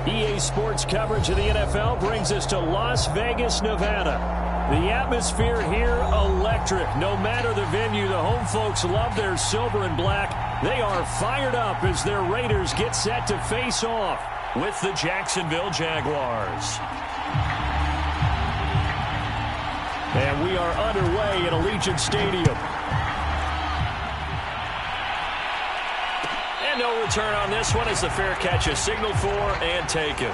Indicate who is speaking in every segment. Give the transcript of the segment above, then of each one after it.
Speaker 1: EA Sports coverage of the NFL brings us to Las Vegas, Nevada. The atmosphere here, electric. No matter the venue, the home folks love their silver and black. They are fired up as their Raiders get set to face off with the Jacksonville Jaguars. And we are underway at Allegiant Stadium. And no return on this one as the fair catch is signaled for and taken.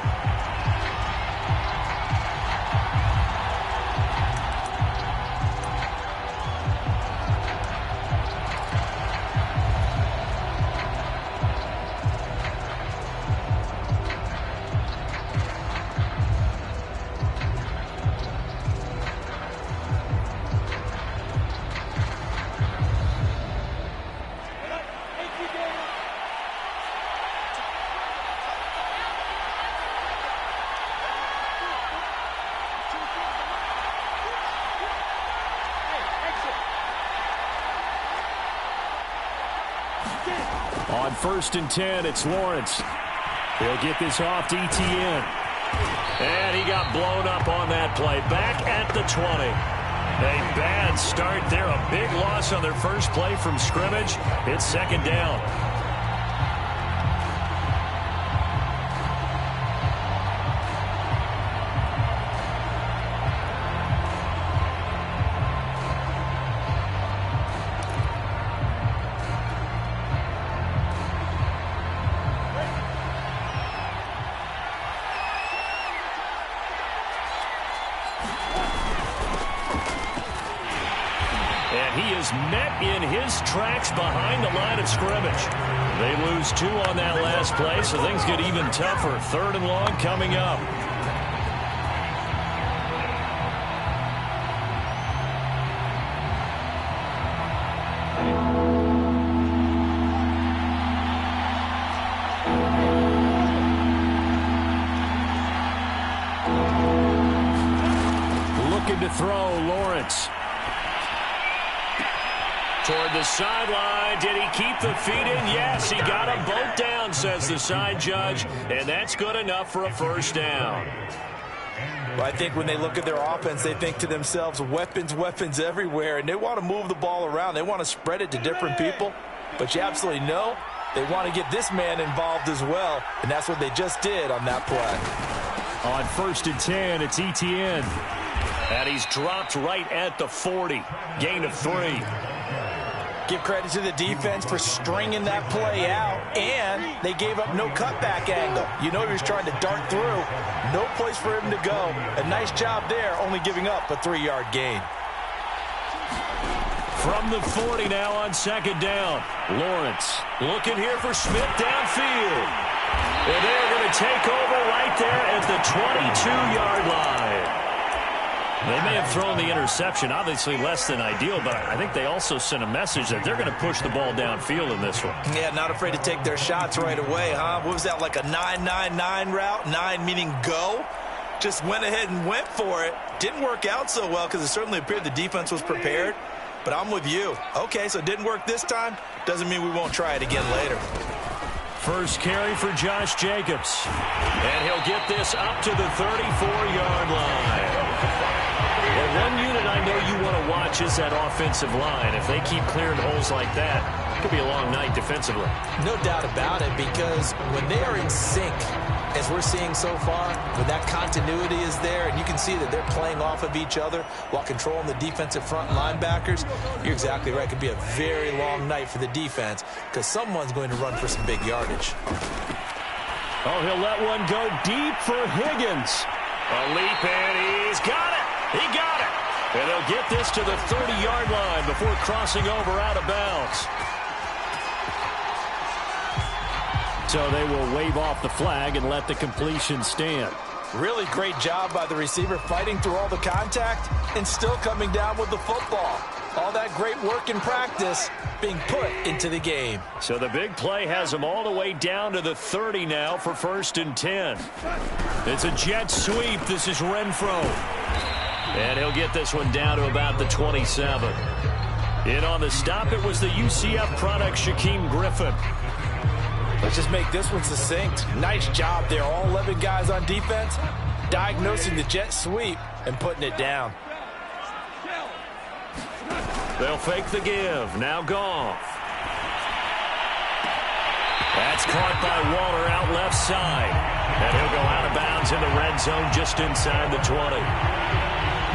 Speaker 1: On 1st and 10, it's Lawrence. He'll get this off to ETN. And he got blown up on that play. Back at the 20. A bad start there. A big loss on their first play from scrimmage. It's 2nd down. Met in his tracks behind the line of scrimmage. They lose 2 on that last play, so things get even tougher. 3rd and long coming up. Looking to throw, Lawrence. Toward the sideline. Did he keep the feet in? Yes, he got them both down, says the side judge, and that's good enough for a 1st down.
Speaker 2: Well, I think when they look at their offense, they think to themselves, weapons, weapons everywhere, and they want to move the ball around. They want to spread it to different people, but you absolutely know they want to get this man involved as well, and that's what they just did on that play.
Speaker 1: On 1st and 10, it's ETN. And he's dropped right at the 40. Gain of 3.
Speaker 2: Give credit to the defense for stringing that play out, and they gave up no cutback angle. You know he was trying to dart through. No place for him to go. A nice job there, only giving up a 3-yard gain.
Speaker 1: From the 40 now on 2nd down. Lawrence looking here for Smith downfield. And they're going to take over right there at the 22-yard line. They may have thrown the interception, obviously less than ideal, but I think they also sent a message that they're going to push the ball downfield in this one.
Speaker 2: Yeah, not afraid to take their shots right away, huh? What was that, like a 9-9-9 route? 9 meaning go? Just went ahead and went for it. Didn't work out so well because it certainly appeared the defense was prepared. But I'm with you. Okay, so it didn't work this time. Doesn't mean we won't try it again later.
Speaker 1: First carry for Josh Jacobs. And he'll get this up to the 34-yard line. Well, one unit I know you want to watch is that offensive line. If they keep clearing holes like that, it could be a long night defensively.
Speaker 2: No doubt about it, because when they are in sync, as we're seeing so far, when that continuity is there, and you can see that they're playing off of each other while controlling the defensive front linebackers, you're exactly right. It could be a very long night for the defense because someone's going to run for some big yardage.
Speaker 1: Oh, he'll let one go deep for Higgins. A leap, and he's got it. He got it. And they'll get this to the 30-yard line before crossing over out of bounds. So they will wave off the flag and let the completion stand.
Speaker 2: Really great job by the receiver fighting through all the contact and still coming down with the football. All that great work in practice being put into the game.
Speaker 1: So the big play has them all the way down to the 30 now for 1st and 10. It's a jet sweep. This is Renfro. And he'll get this one down to about the 27. In on the stop, it was the UCF product, Shaquem Griffin.
Speaker 2: Let's just make this one succinct. Nice job there. All 11 guys on defense, diagnosing the jet sweep and putting it down.
Speaker 1: They'll fake the give. Now Goff. That's caught by Waller out left side. And he'll go out of bounds in the red zone just inside the 20.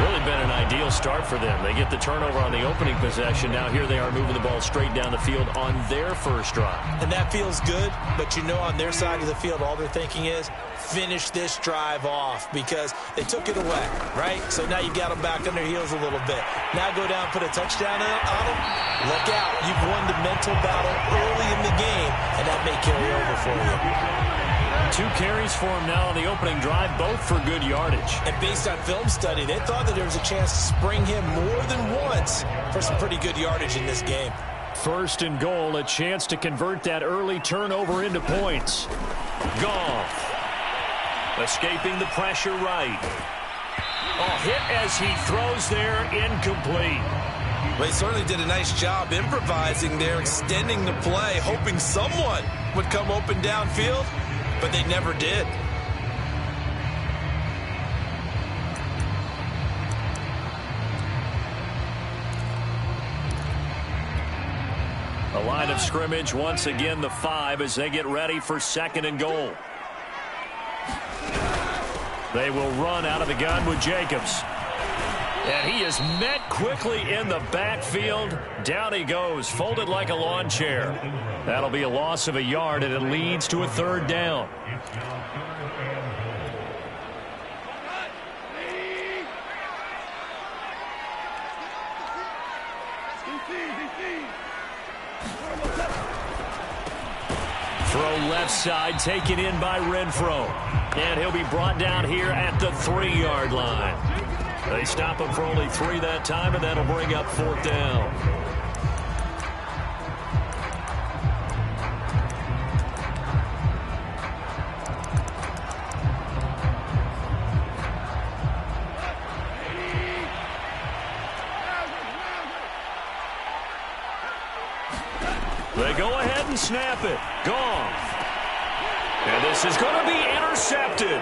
Speaker 1: Really been an ideal start for them. They get the turnover on the opening possession. Now here they are moving the ball straight down the field on their first drive.
Speaker 2: And that feels good, but you know on their side of the field all they're thinking is finish this drive off because they took it away, right? So now you got them back on their heels a little bit. Now go down, put a touchdown on them. Look out. You've won the mental battle early in the game, and that may carry over for you.
Speaker 1: 2 carries for him now on the opening drive, both for good yardage.
Speaker 2: And based on film study, they thought that there was a chance to spring him more than once for some pretty good yardage in this game.
Speaker 1: First and goal, a chance to convert that early turnover into points. Goff. Escaping the pressure right. Hit as he throws there, incomplete.
Speaker 2: Well, he certainly did a nice job improvising there, extending the play, hoping someone would come open downfield, but they never did.
Speaker 1: A line of scrimmage, once again the 5 as they get ready for second and goal. They will run out of the gun with Jacobs. And he is met quickly in the backfield. Down he goes, folded like a lawn chair. That'll be a loss of a yard, and it leads to a third down. Throw left side, taken in by Renfro. And he'll be brought down here at the 3-yard line. They stop him for only 3 that time, and that'll bring up 4th down. They go ahead and snap it. Goff. And this is going to be intercepted.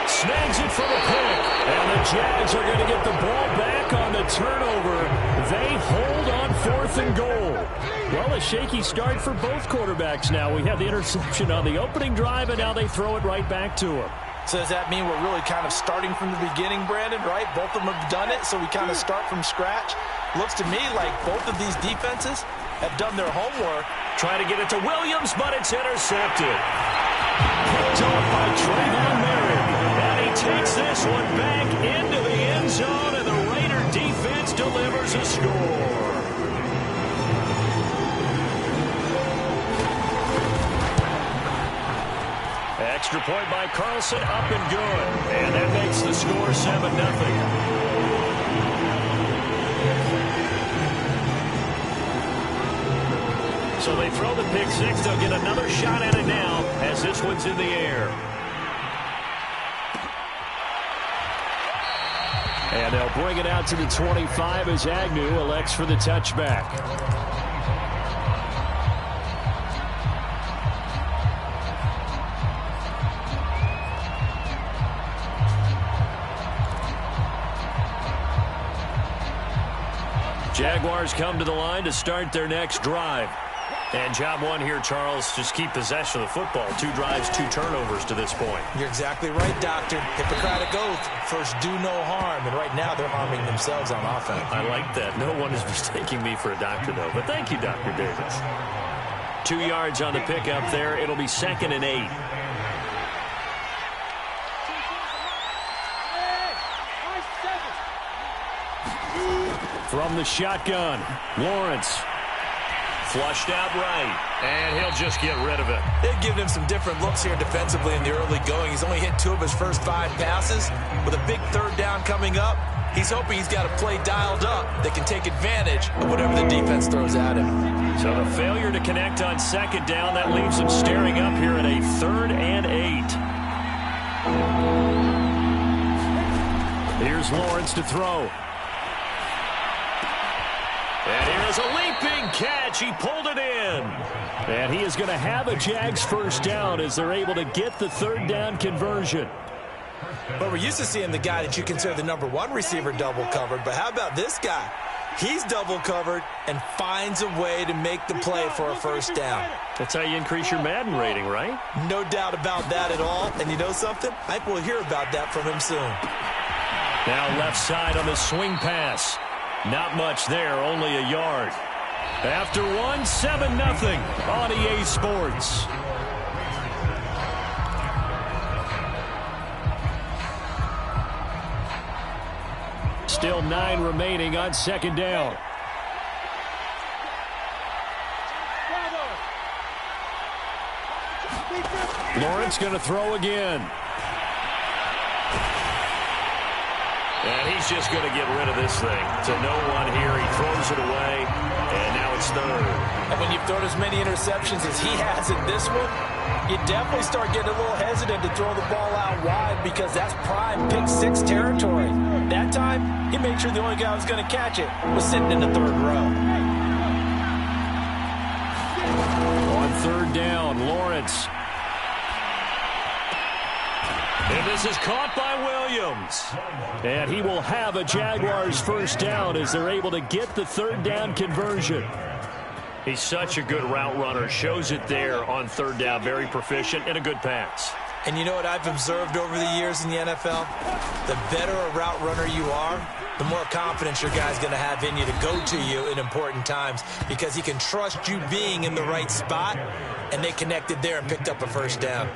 Speaker 1: Snags it for the pick. And the Jags are going to get the ball back on the turnover. They hold on 4th and goal. Well, a shaky start for both quarterbacks now. We have the interception on the opening drive, and now they throw it right back to him.
Speaker 2: So does that mean we're really kind of starting from the beginning, Brandon, right? Both of them have done it, so we kind of start from scratch. Looks to me like both of these defenses have done their homework.
Speaker 1: Trying to get it to Williams, but it's intercepted. Picked off by Trayvon Merritt. And he takes this one back into the end zone, and the Raider defense delivers a score. Extra point by Carlson, up and good. And that makes the score 7-0. So they throw the pick 6. They'll get another shot at it now as this one's in the air. And they'll bring it out to the 25 as Agnew elects for the touchback. Jaguars come to the line to start their next drive. And job one here, Charles, just keep possession of the football. 2 drives, 2 turnovers to this point.
Speaker 2: You're exactly right, Doctor. Hippocratic oath. First, do no harm. And right now, they're harming themselves on offense.
Speaker 1: I like that. No one is mistaking me for a doctor, though. But thank you, Dr. Davis. 2 yards on the pickup there. It'll be 2nd and 8. From the shotgun, Lawrence. Flushed out right, and he'll just get rid of it.
Speaker 2: They've given him some different looks here defensively in the early going. He's only hit 2 of his first 5 passes. With a big 3rd down coming up, he's hoping he's got a play dialed up that can take advantage of whatever the defense throws at him.
Speaker 1: So the failure to connect on 2nd down, that leaves him staring up here at a 3rd and 8. Here's Lawrence to throw. And here does a leaping catch. He pulled it in. And he is going to have a Jags first down as they're able to get the third down conversion.
Speaker 2: But we're used to seeing the guy that you consider the number one receiver double covered. But how about this guy? He's double covered and finds a way to make the play for a first down.
Speaker 1: That's how you increase your Madden rating, right?
Speaker 2: No doubt about that at all. And you know something? I think we'll hear about that from him soon.
Speaker 1: Now left side on the swing pass. Not much there, only a yard. After one, 7-0 on EA Sports. Still 9 remaining on second down. Lawrence going to throw again. And he's just going to get rid of this thing. To no one here. He throws it away. And now it's third.
Speaker 2: And when you've thrown as many interceptions as he has in this one, you definitely start getting a little hesitant to throw the ball out wide because that's prime pick six territory. That time, he made sure the only guy who was going to catch it was sitting in the third row.
Speaker 1: On third down, Lawrence. And this is caught by Williams. And he will have a Jaguars first down as they're able to get the third down conversion. He's such a good route runner. Shows it there on third down. Very proficient and a good pass.
Speaker 2: And you know what I've observed over the years in the NFL? The better a route runner you are, the more confidence your guy's going to have in you to go to you in important times because he can trust you being in the right spot, and they connected there and picked up a first down.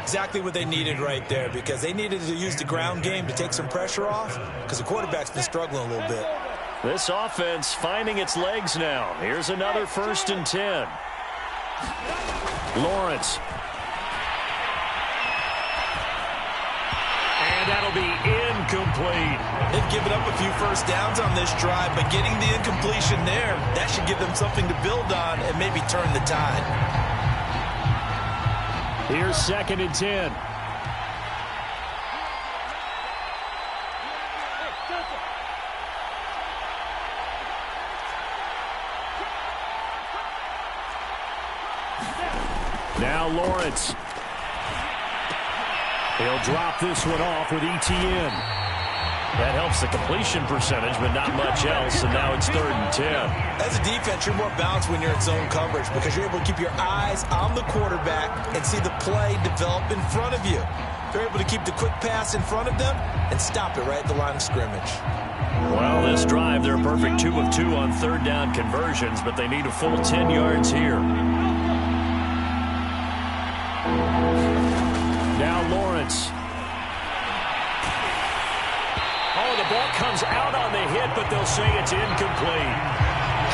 Speaker 2: Exactly what they needed right there because they needed to use the ground game to take some pressure off because the quarterback's been struggling a little bit.
Speaker 1: This offense finding its legs now. Here's another 1st and 10. Lawrence. And that'll be incomplete.
Speaker 2: They've given up a few first downs on this drive, but getting the incompletion there, that should give them something to build on and maybe turn the tide.
Speaker 1: Here's 2nd and 10. Now Lawrence. He'll drop this one off with ETN. That helps the completion percentage, but not much else, and now it's 3rd and 10.
Speaker 2: As a defense, you're more balanced when you're in zone coverage because you're able to keep your eyes on the quarterback and see the play develop in front of you. You're able to keep the quick pass in front of them and stop it right at the line of scrimmage.
Speaker 1: Well, this drive, they're a perfect 2 of 2 on third down conversions, but they need a full 10 yards here. Now Lawrence. Oh, the ball comes out on the hit, but they'll say it's incomplete.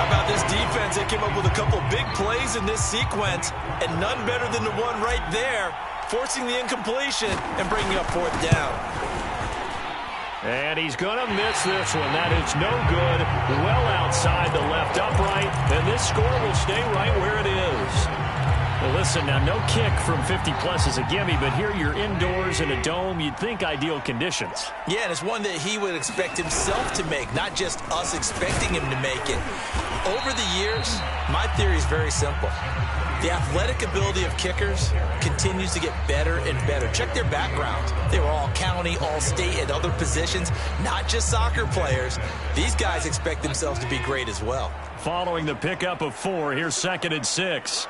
Speaker 2: How about this defense? They came up with a couple big plays in this sequence, and none better than the one right there, forcing the incompletion and bringing up 4th down.
Speaker 1: And he's going to miss this one. That is no good. Well outside the left upright, and this score will stay right where it is. Well, listen, now no kick from 50-plus is a gimme, but here you're indoors in a dome. You'd think ideal conditions.
Speaker 2: Yeah, and it's one that he would expect himself to make, not just us expecting him to make it. Over the years, my theory is very simple. The athletic ability of kickers continues to get better and better. Check their backgrounds. They were all county, all state, and other positions, not just soccer players. These guys expect themselves to be great as well.
Speaker 1: Following the pickup of 4, here's 2nd and 6.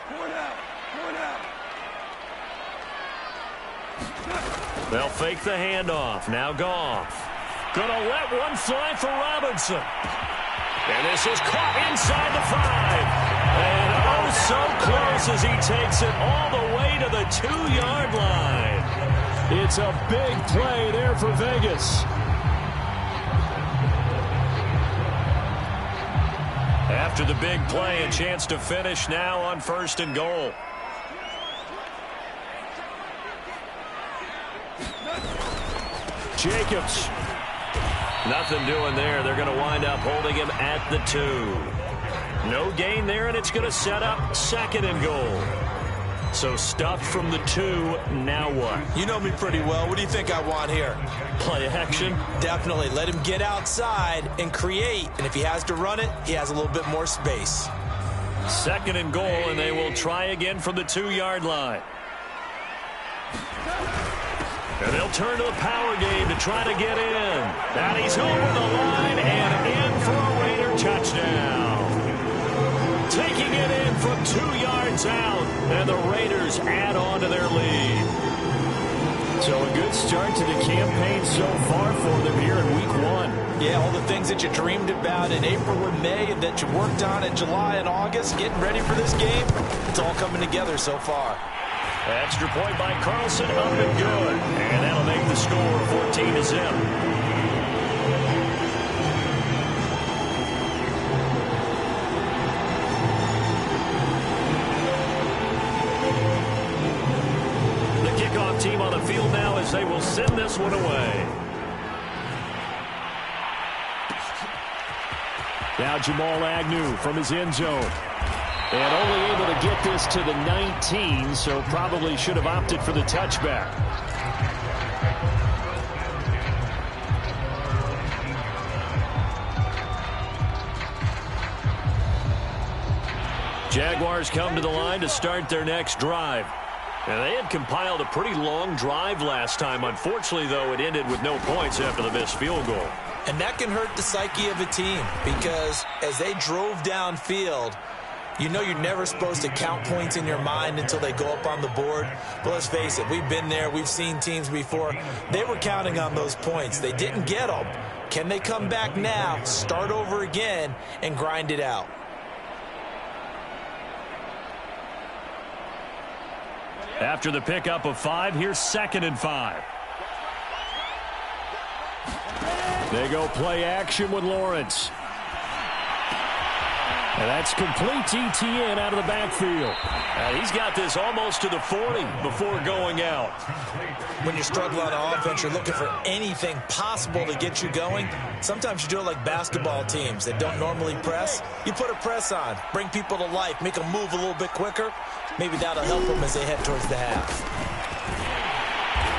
Speaker 1: They'll fake the handoff. Now Goff. Gonna let one fly for Robinson. And this is caught inside the 5. And oh, so close as he takes it all the way to the 2-yard line. It's a big play there for Vegas. After the big play, a chance to finish now on 1st and goal. Jacobs. Nothing doing there. They're going to wind up holding him at the 2. No gain there, and it's going to set up 2nd and goal. So stuffed from the 2, now what?
Speaker 2: You know me pretty well. What do you think I want here?
Speaker 1: Play action?
Speaker 2: Definitely. Let him get outside and create. And if he has to run it, he has a little bit more space.
Speaker 1: 2nd and goal, and they will try again from the 2-yard line. And they'll turn to the power game to try to get in. And he's over the line and in for a Raider touchdown. Taking it in from 2 yards out, and the Raiders add on to their lead. So a good start to the campaign so far for them here in Week 1.
Speaker 2: Yeah, all the things that you dreamed about in April and May and that you worked on in July and August, getting ready for this game, it's all coming together so far.
Speaker 1: Extra point by Carlson, up and good. And that'll make the score 14-0. The kickoff team on the field now as they will send this one away. Now Jamal Agnew from his end zone. And only able to get this to the 19, so probably should have opted for the touchback. Jaguars come to the line to start their next drive. And they had compiled a pretty long drive last time. Unfortunately, though, it ended with no points after the missed field goal.
Speaker 2: And that can hurt the psyche of a team because as they drove downfield, you know you're never supposed to count points in your mind until they go up on the board. But let's face it, we've been there. We've seen teams before. They were counting on those points. They didn't get them. Can they come back now, start over again, and grind it out?
Speaker 1: After the pickup of 5, here's 2nd and 5. They go play action with Lawrence. And that's complete to Etienne out of the backfield. He's got this almost to the 40 before going out.
Speaker 2: When you struggle on offense, you're looking for anything possible to get you going. Sometimes you do it like basketball teams that don't normally press. You put a press on, bring people to life, make them move a little bit quicker. Maybe that'll help them as they head towards the half.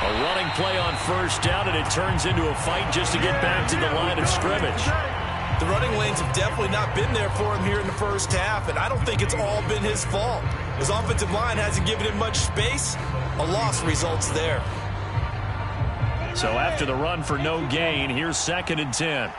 Speaker 1: A running play on 1st down, and it turns into a fight just to get back to the line of scrimmage.
Speaker 2: The running lanes have definitely not been there for him here in the first half, and I don't think it's all been his fault. His offensive line hasn't given him much space. A loss results there.
Speaker 1: So after the run for no gain, here's 2nd and 10.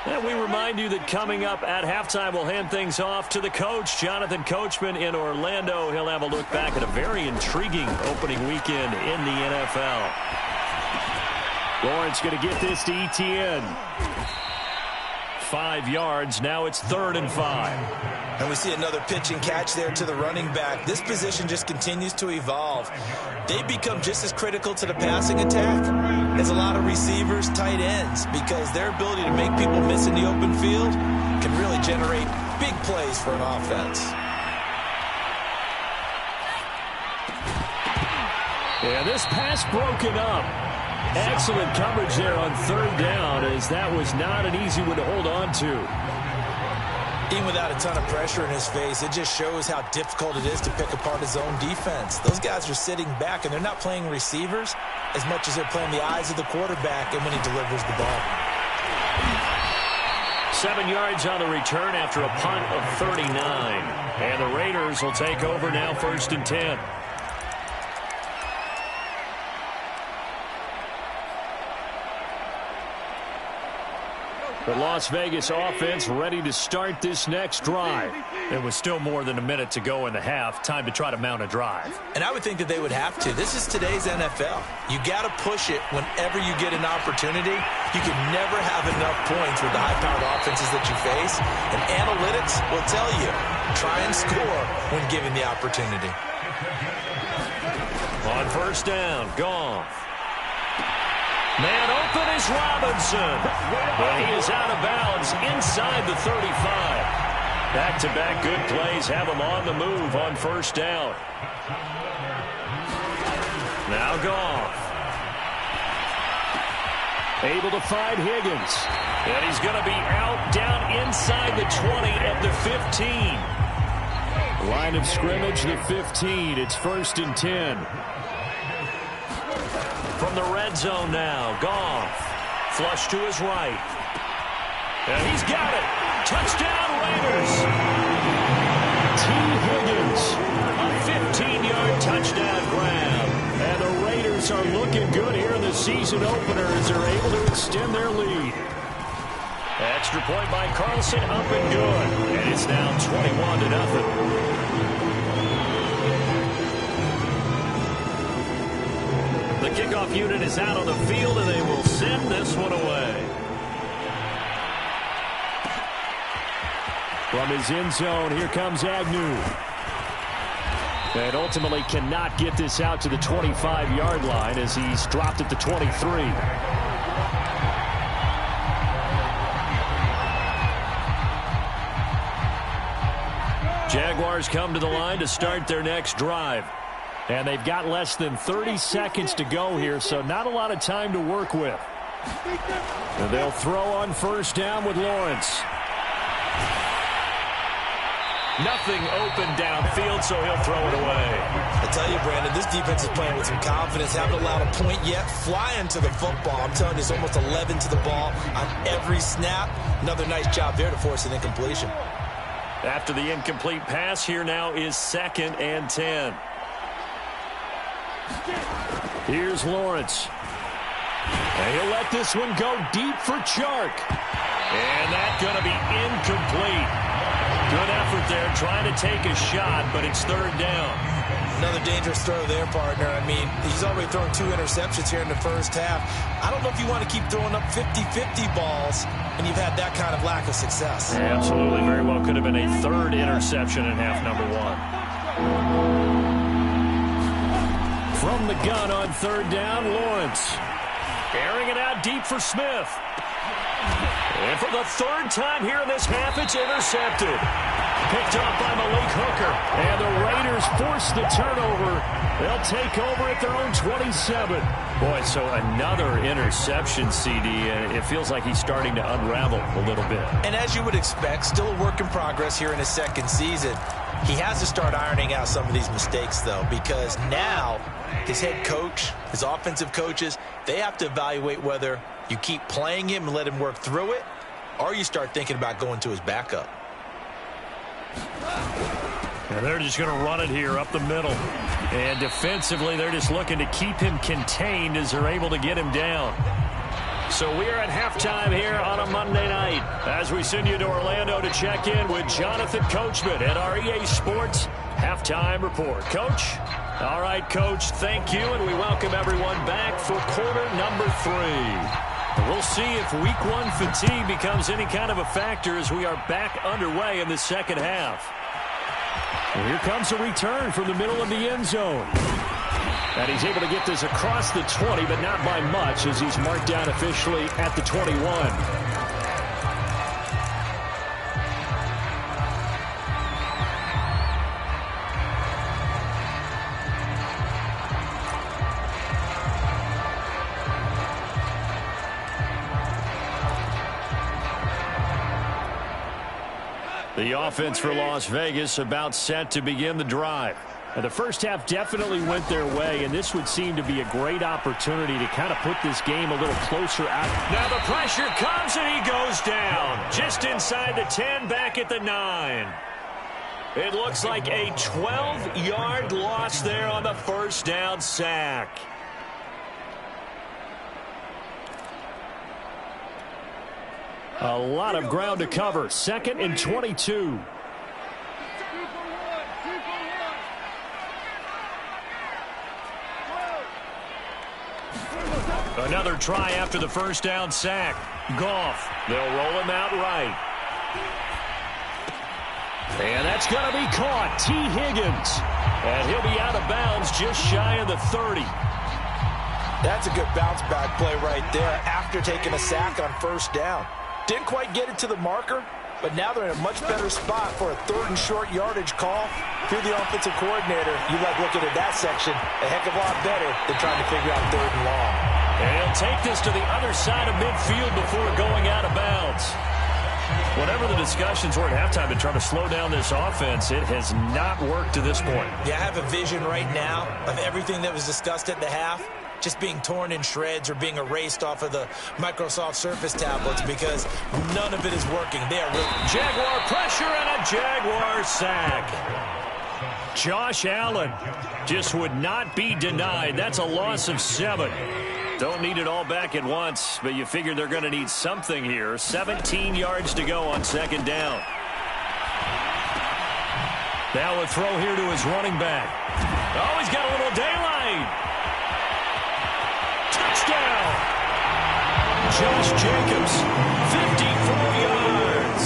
Speaker 1: And we remind you that coming up at halftime, we'll hand things off to the coach, Jonathan Coachman in Orlando. He'll have a look back at a very intriguing opening weekend in the NFL. Lawrence going to get this to Etienne. 5 yards. Now it's 3rd and 5.
Speaker 2: And we see another pitch and catch there to the running back. This position just continues to evolve. They become just as critical to the passing attack as a lot of receivers, tight ends, because their ability to make people miss in the open field can really generate big plays for an offense.
Speaker 1: Yeah, this pass broken up. Excellent coverage there on 3rd down, as that was not an easy one to hold on to.
Speaker 2: Even without a ton of pressure in his face, it just shows how difficult it is to pick apart his own defense. Those guys are sitting back, and they're not playing receivers as much as they're playing the eyes of the quarterback and when he delivers the ball.
Speaker 1: 7 yards on the return after a punt of 39. And the Raiders will take over now 1st and 10. The Las Vegas offense ready to start this next drive. There was still more than a minute to go in the half. Time to try to mount a drive.
Speaker 2: And I would think that they would have to. This is today's NFL. You got to push it whenever you get an opportunity. You can never have enough points with the high-powered offenses that you face. And analytics will tell you, try and score when given the opportunity.
Speaker 1: On 1st down, Goff. Man open is Robinson. But he is out of bounds inside the 35. Back-to-back good plays have him on the move on 1st down. Now Goff. Able to find Higgins. And he's going to be out down inside the 20 at the 15. Line of scrimmage, the 15. It's 1st and 10. From the red zone now, Goff. Flush to his right. And he's got it. Touchdown, Raiders. T. Higgins. A 15-yard touchdown grab. And the Raiders are looking good here in the season opener as they're able to extend their lead. Extra point by Carlson, up and good. And it's now 21-0. The kickoff unit is out on the field, and they will send this one away. From his end zone, here comes Agnew. And ultimately cannot get this out to the 25-yard line as he's dropped at the 23. Jaguars come to the line to start their next drive. And they've got less than 30 seconds to go here, so not a lot of time to work with. And they'll throw on 1st down with Lawrence. Nothing open downfield, so he'll throw it away.
Speaker 2: I tell you, Brandon, this defense is playing with some confidence. Haven't allowed a point yet. Flying to the football. I'm telling you, it's almost 11 to the ball on every snap. Another nice job there to force an incompletion.
Speaker 1: After the incomplete pass, here now is 2nd and 10. Here's Lawrence. And he'll let this one go deep for Chark. And that's going to be incomplete. Good effort there, trying to take a shot, but it's 3rd down.
Speaker 2: Another dangerous throw there, partner. I mean, he's already thrown 2 interceptions here in the first half. I don't know if you want to keep throwing up 50-50 balls, and you've had that kind of lack of success.
Speaker 1: Absolutely, very well could have been a 3rd interception in half number 1. From the gun on 3rd down, Lawrence. Airing it out deep for Smith. And for the 3rd time here in this half, it's intercepted. Picked up by Malik Hooker. And the Raiders force the turnover. They'll take over at their own 27. Boy, so another interception, CD, and it feels like he's starting to unravel a little bit.
Speaker 2: And as you would expect, still a work in progress here in his 2nd season. He has to start ironing out some of these mistakes, though, because now his head coach, his offensive coaches, they have to evaluate whether you keep playing him and let him work through it, or you start thinking about going to his backup.
Speaker 1: And they're just going to run it here up the middle. And defensively, they're just looking to keep him contained as they're able to get him down. So we are at halftime here on a Monday night as we send you to Orlando to check in with Jonathan Coachman at our EA Sports Halftime Report. Coach? All right, Coach, thank you, and we welcome everyone back for quarter number 3. We'll see if week 1 fatigue becomes any kind of a factor as we are back underway in the second half. And here comes a return from the middle of the end zone. And he's able to get this across the 20, but not by much as he's marked down officially at the 21. The offense for Las Vegas about set to begin the drive. And the first half definitely went their way, and this would seem to be a great opportunity to kind of put this game a little closer out. Now the pressure comes, and he goes down. Just inside the 10, back at the 9. It looks like a 12-yard loss there on the 1st down sack. A lot of ground to cover. 2nd and 22. Another try after the 1st down sack. Goff. They'll roll him out right. And that's going to be caught. T. Higgins. And he'll be out of bounds just shy of the 30.
Speaker 2: That's a good bounce back play right there after taking a sack on 1st down. Didn't quite get it to the marker, but now they're in a much better spot for a 3rd and short yardage call. If you're the offensive coordinator, you like looking at that section a heck of a lot better than trying to figure out 3rd and long.
Speaker 1: And he'll take this to the other side of midfield before going out of bounds. Whatever the discussions were at halftime to try to slow down this offense, it has not worked to this point.
Speaker 2: Yeah, I have a vision right now of everything that was discussed at the half just being torn in shreds or being erased off of the Microsoft Surface tablets because none of it is working. They are really...
Speaker 1: Jaguar pressure and a Jaguar sack. Josh Allen just would not be denied. That's a loss of 7. Don't need it all back at once, but you figure they're going to need something here. 17 yards to go on second down. Now a throw here to his running back. Oh, he's got a little daylight. Touchdown. Josh Jacobs, 54 yards.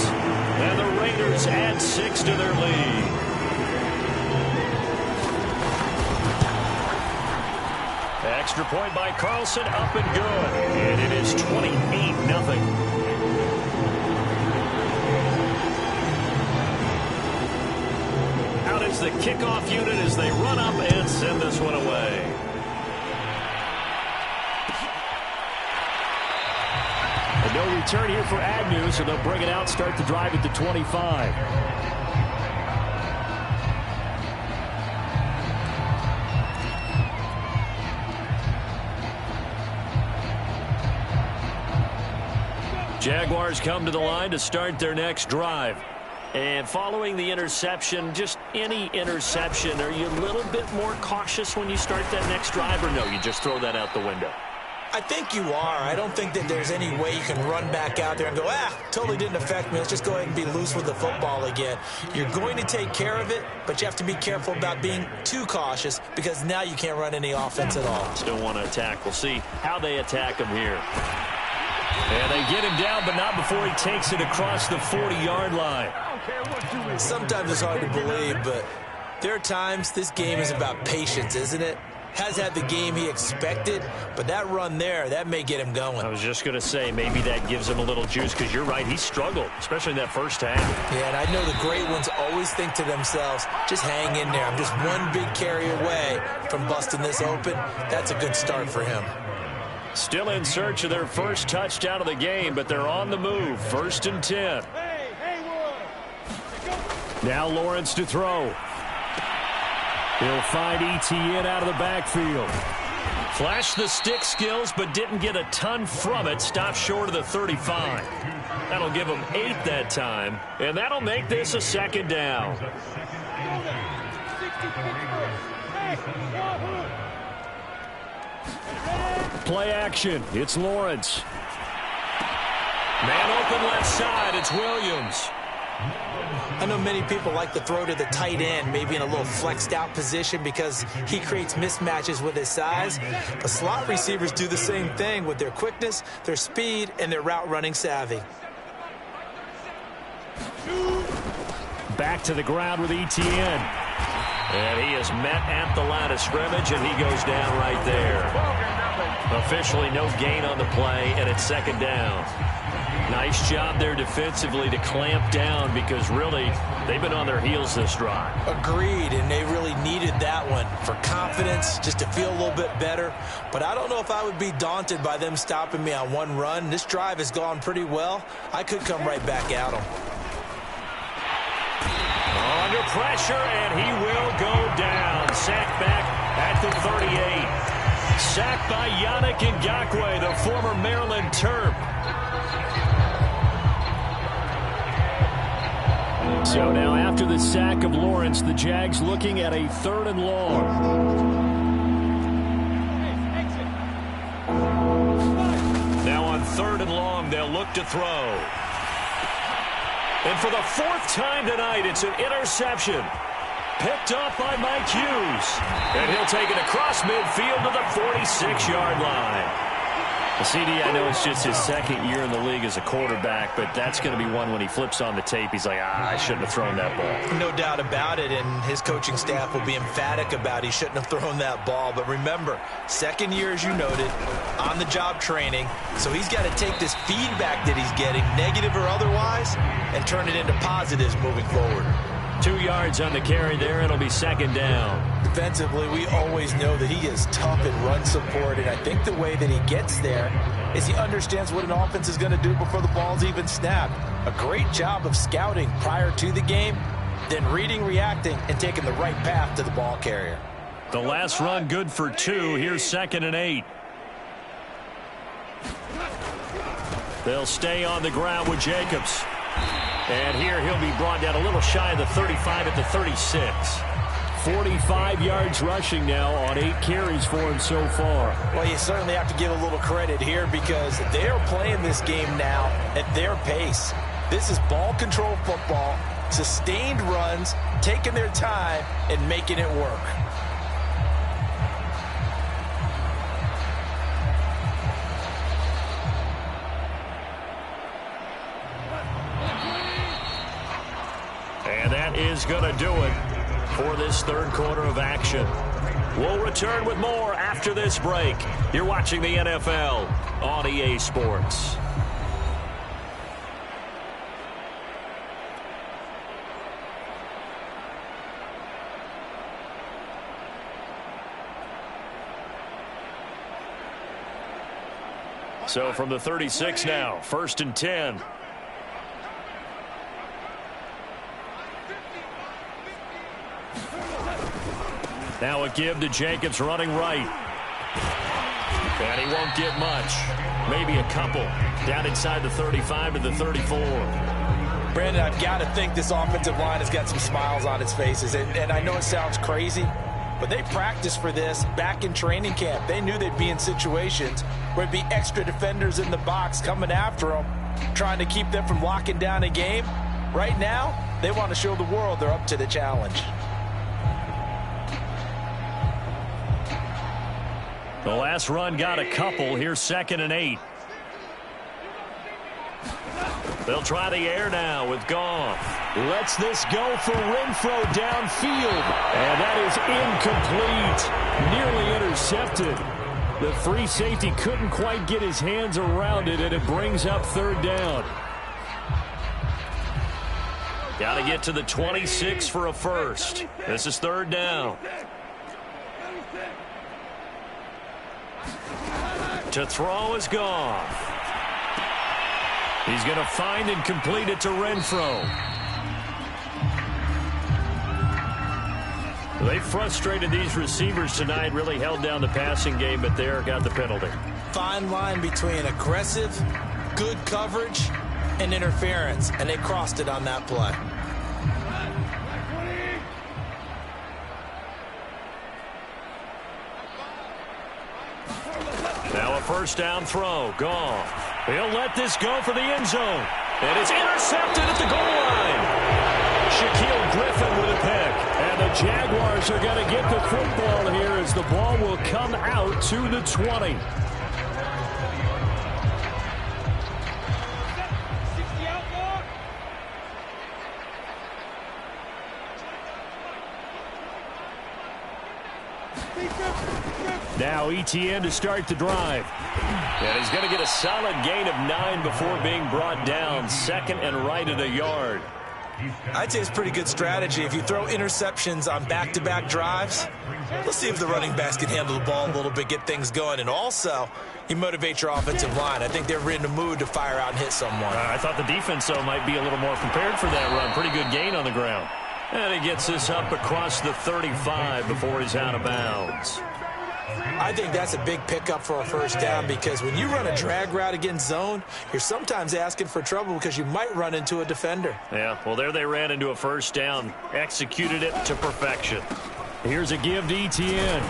Speaker 1: And the Raiders add 6 to their lead. Extra point by Carlson, up and good. And it is 28-0. Out is the kickoff unit as they run up and send this one away. And no return here for Agnew, so they'll bring it out, start the drive at the 25. Jaguars come to the line to start their next drive. And following the interception, just any interception, are you a little bit more cautious when you start that next drive, or no, you just throw that out the window?
Speaker 2: I think you are. I don't think that there's any way you can run back out there and go, totally didn't affect me. Let's just go ahead and be loose with the football again. You're going to take care of it, but you have to be careful about being too cautious because now you can't run any offense at all.
Speaker 1: Still want to attack. We'll see how they attack him here. And they get him down, but not before he takes it across the 40-yard line.
Speaker 2: Sometimes it's hard to believe, but there are times this game is about patience, isn't it? Has had the game he expected, but that run there, that may get him going.
Speaker 1: I was just going to say, maybe that gives him a little juice, because you're right, he struggled, especially in that first half.
Speaker 2: Yeah, and I know the great ones always think to themselves, just hang in there. I'm just one big carry away from busting this open. That's a good start for him.
Speaker 1: Still in search of their first touchdown of the game, but they're on the move. 1st and 10. Now Lawrence to throw. He'll find Etienne out of the backfield. Flashed the stick skills, but didn't get a ton from it. Stopped short of the 35. That'll give him 8 that time, and that'll make this a 2nd down. Play action. It's Lawrence. Man open left side. It's Williams.
Speaker 2: I know many people like to throw to the tight end, maybe in a little flexed out position because he creates mismatches with his size. But slot receivers do the same thing with their quickness, their speed, and their route running savvy.
Speaker 1: Back to the ground with Etienne. And he is met at the line of scrimmage, and he goes down right there. Officially no gain on the play, and it's 2nd down. Nice job there defensively to clamp down because really they've been on their heels this drive.
Speaker 2: Agreed, and they really needed that one for confidence, just to feel a little bit better. But I don't know if I would be daunted by them stopping me on one run. This drive has gone pretty well. I could come right back at them.
Speaker 1: Under pressure, and he will go down. Sacked back at the 38. Sacked by Yannick Ngakoue, the former Maryland Terp. So now after the sack of Lawrence, the Jags looking at a 3rd and long. Now on 3rd and long, they'll look to throw. And for the 4th time tonight, it's an interception. Picked up by Mike Hughes. And he'll take it across midfield to the 46-yard line. CD, I know it's just his 2nd year in the league as a quarterback, but that's going to be one when he flips on the tape. He's like, I shouldn't have thrown that ball.
Speaker 2: No doubt about it, and his coaching staff will be emphatic about he shouldn't have thrown that ball. But remember, 2nd year, as you noted, on-the-job training, so he's got to take this feedback that he's getting, negative or otherwise, and turn it into positives moving forward.
Speaker 1: 2 yards on the carry there. It'll be second down.
Speaker 2: Defensively, we always know that he is tough in run support, and I think the way that he gets there is he understands what an offense is going to do before the ball's even snapped. A great job of scouting prior to the game, then reading, reacting, and taking the right path to the ball carrier.
Speaker 1: The last run good for 2. Here's 2nd and 8. They'll stay on the ground with Jacobs. And here he'll be brought down a little shy of the 35 at the 36. 45 yards rushing now on 8 carries for him so far.
Speaker 2: Well, you certainly have to give a little credit here because they are playing this game now at their pace. This is ball control football, sustained runs, taking their time, and making it work.
Speaker 1: And that is going to do it for this third quarter of action. We'll return with more after this break. You're watching the NFL on EA Sports. So from the 36 now, 1st and 10. Now a give to Jacobs running right. And he won't get much. Maybe a couple. Down inside the 35 to the 34.
Speaker 2: Brandon, I've got to think this offensive line has got some smiles on its faces. And I know it sounds crazy, but they practiced for this back in training camp. They knew they'd be in situations where there'd be extra defenders in the box coming after them, trying to keep them from locking down a game. Right now, they want to show the world they're up to the challenge.
Speaker 1: The last run got a couple. Here's 2nd and 8. They'll try the air now with Goff. Lets this go for Renfro downfield. And that is incomplete. Nearly intercepted. The free safety couldn't quite get his hands around it, and it brings up 3rd down. Got to get to the 26 for a first. This is 3rd down. To throw is Goff. He's going to find and complete it to Renfro. They frustrated these receivers tonight, really held down the passing game, but there got the penalty.
Speaker 2: Fine line between aggressive, good coverage, and interference, and they crossed it on that play.
Speaker 1: Now a 1st down throw. Goff. He'll let this go for the end zone. And it's intercepted at the goal line. Shaquille Griffin with a pick. And the Jaguars are going to get the football here as the ball will come out to the 20. Now Etienne to start the drive. And he's going to get a solid gain of 9 before being brought down. 2nd and right at a yard.
Speaker 2: I'd say it's pretty good strategy. If you throw interceptions on back-to-back drives, let's see if the running backs can handle the ball a little bit, get things going. And also, you motivate your offensive line. I think they're in the mood to fire out and hit someone.
Speaker 1: I thought the defense, though, might be a little more prepared for that run. Pretty good gain on the ground. And he gets this up across the 35 before he's out of bounds.
Speaker 2: I think that's a big pickup for a 1st down because when you run a drag route against zone, you're sometimes asking for trouble because you might run into a defender.
Speaker 1: Yeah, well, there they ran into a 1st down. Executed it to perfection. Here's a give to Etienne.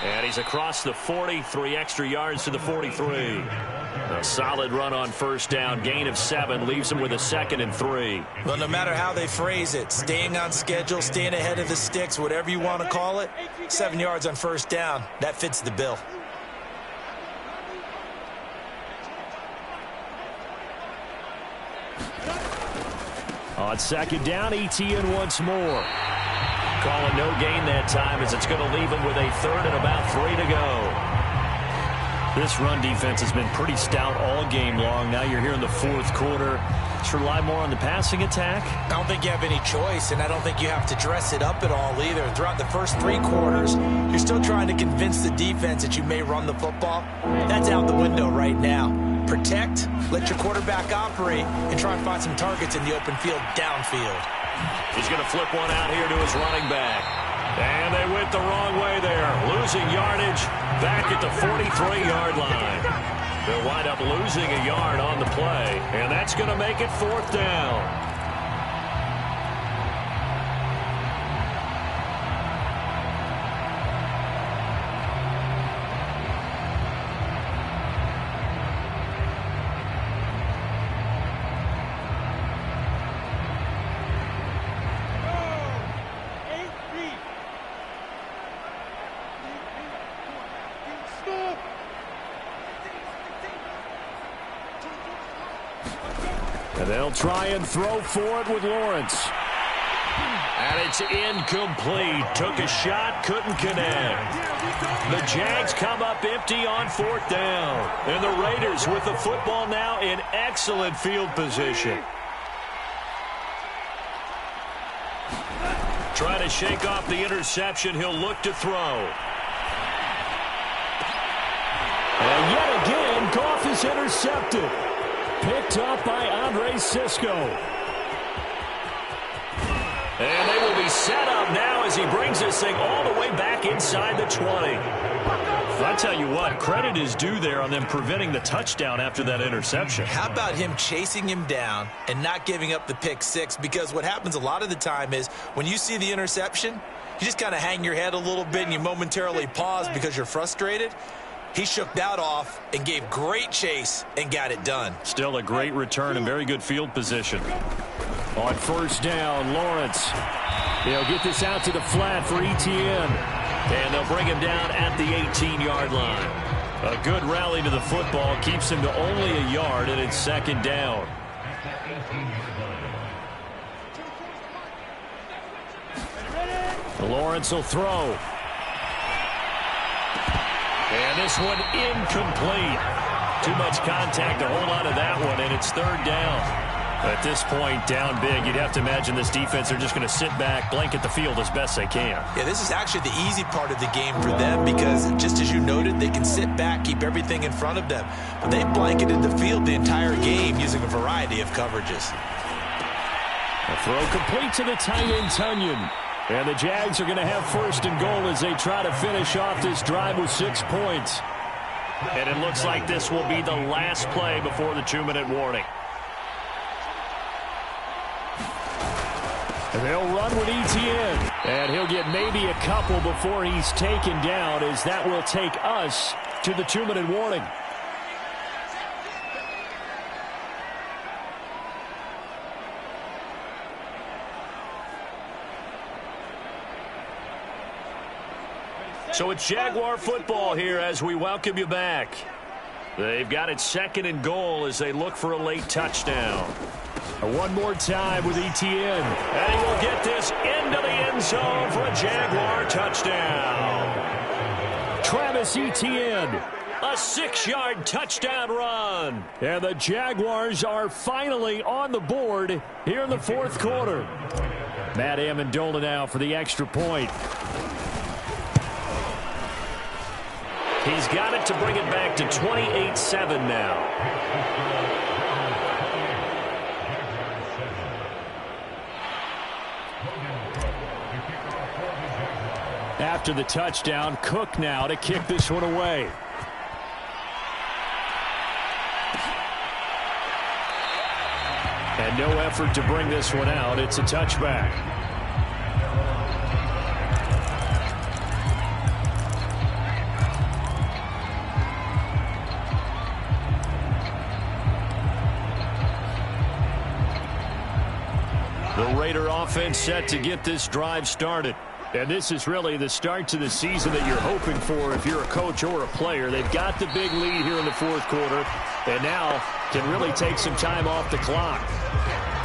Speaker 1: And he's across the 40, 3 extra yards to the 43. A solid run on 1st down. Gain of 7 leaves him with a 2nd and 3.
Speaker 2: Well, no matter how they phrase it, staying on schedule, staying ahead of the sticks, whatever you want to call it, 7 yards on 1st down, that fits the bill.
Speaker 1: On 2nd down, Etienne once more. Calling no gain that time as it's going to leave him with a 3rd and about 3 to go. This run defense has been pretty stout all game long. Now you're here in the 4th quarter. Just rely more on the passing attack?
Speaker 2: I don't think you have any choice, and I don't think you have to dress it up at all either. Throughout the first 3 quarters, you're still trying to convince the defense that you may run the football. That's out the window right now. Protect, let your quarterback operate, and try and find some targets in the open field downfield.
Speaker 1: He's going to flip one out here to his running back. And they went the wrong way there. Losing yardage back at the 43-yard line. They'll wind up losing a yard on the play, and that's going to make it 4th down. And they'll try and throw for it with Lawrence. And it's incomplete. Took a shot, couldn't connect. The Jags come up empty on 4th down. And the Raiders with the football now in excellent field position. Trying to shake off the interception. He'll look to throw. And yet again, Goff is intercepted. Picked up by Andre Cisco. And they will be set up now as he brings this thing all the way back inside the 20. I tell you what, credit is due there on them preventing the touchdown after that interception.
Speaker 2: How about him chasing him down and not giving up the pick 6? Because what happens a lot of the time is when you see the interception, you just kind of hang your head a little bit and you momentarily pause because you're frustrated. He shook that off and gave great chase and got it done.
Speaker 1: Still a great return and very good field position. On 1st down, Lawrence. He'll get this out to the flat for Etienne. And they'll bring him down at the 18-yard line. A good rally to the football keeps him to only a yard, and it's 2nd down. Lawrence will throw. And this one incomplete. Too much contact to hold on to that one, and it's 3rd down. At this point, down big, you'd have to imagine this defense are just going to sit back, blanket the field as best they can.
Speaker 2: Yeah, this is actually the easy part of the game for them because, just as you noted, they can sit back, keep everything in front of them. But they blanketed the field the entire game using a variety of coverages.
Speaker 1: A throw complete to the tight end, Tunyon. And the Jags are going to have 1st and goal as they try to finish off this drive with 6 points. And it looks like this will be the last play before the 2-minute warning. And they'll run with Etienne. And he'll get maybe a couple before he's taken down, as that will take us to the 2-minute warning. So it's Jaguar football here as we welcome you back. They've got it 2nd and goal as they look for a late touchdown. One more time with Etienne. And he will get this into the end zone for a Jaguar touchdown. Travis Etienne, a 6-yard touchdown run. And the Jaguars are finally on the board here in the 4th quarter. Matt Amendola now for the extra point. He's got it to bring it back to 28-7 now. After the touchdown, Cook now to kick this one away. And no effort to bring this one out. It's a touchback. The Raider offense set to get this drive started. And this is really the start to the season that you're hoping for if you're a coach or a player. They've got the big lead here in the 4th quarter and now can really take some time off the clock.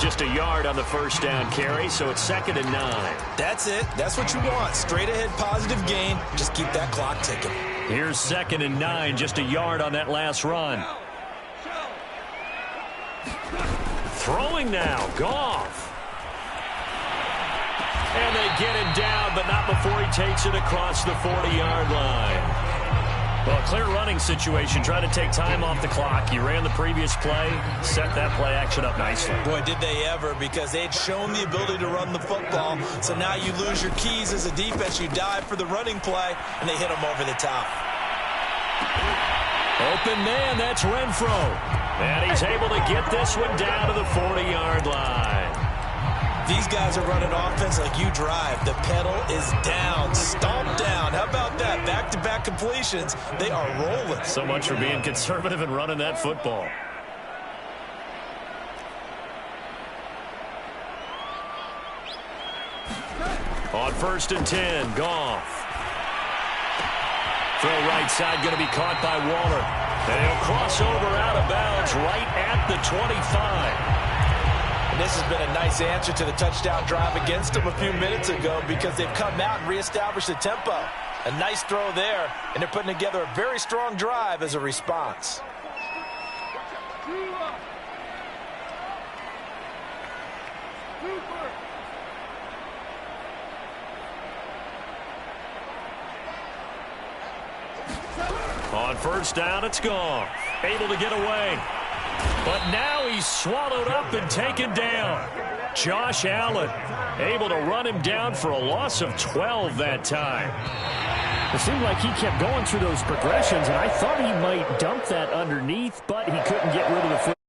Speaker 1: Just a yard on the 1st down carry, so it's 2nd and 9.
Speaker 2: That's it. That's what you want. Straight ahead positive gain. Just keep that clock ticking.
Speaker 1: Here's 2nd and 9, just a yard on that last run. Throwing now, Goff. And they get him down, but not before he takes it across the 40-yard line. Well, a clear running situation. Trying to take time off the clock. He ran the previous play, set that play action up nicely.
Speaker 2: Boy, did they ever, because they had shown the ability to run the football. So now you lose your keys as a defense. You dive for the running play, and they hit him over the top.
Speaker 1: Open man, that's Renfro. And he's able to get this one down to the 40-yard line.
Speaker 2: These guys are running offense like you drive. The pedal is down, stomped down. How about that? Back-to-back completions. They are rolling.
Speaker 1: So much for being conservative and running that football. On 1st and 10, Goff. Throw right side, going to be caught by Waller. And he'll cross over out of bounds right at the 25.
Speaker 2: And this has been a nice answer to the touchdown drive against them a few minutes ago, because they've come out and reestablished the tempo. A nice throw there, and they're putting together a very strong drive as a response.
Speaker 1: On 1st down, it's Goff. Able to get away. But now he's swallowed up and taken down. Josh Allen able to run him down for a loss of 12 that time.
Speaker 3: It seemed like he kept going through those progressions, and I thought he might dump that underneath, but he couldn't get rid of the foot.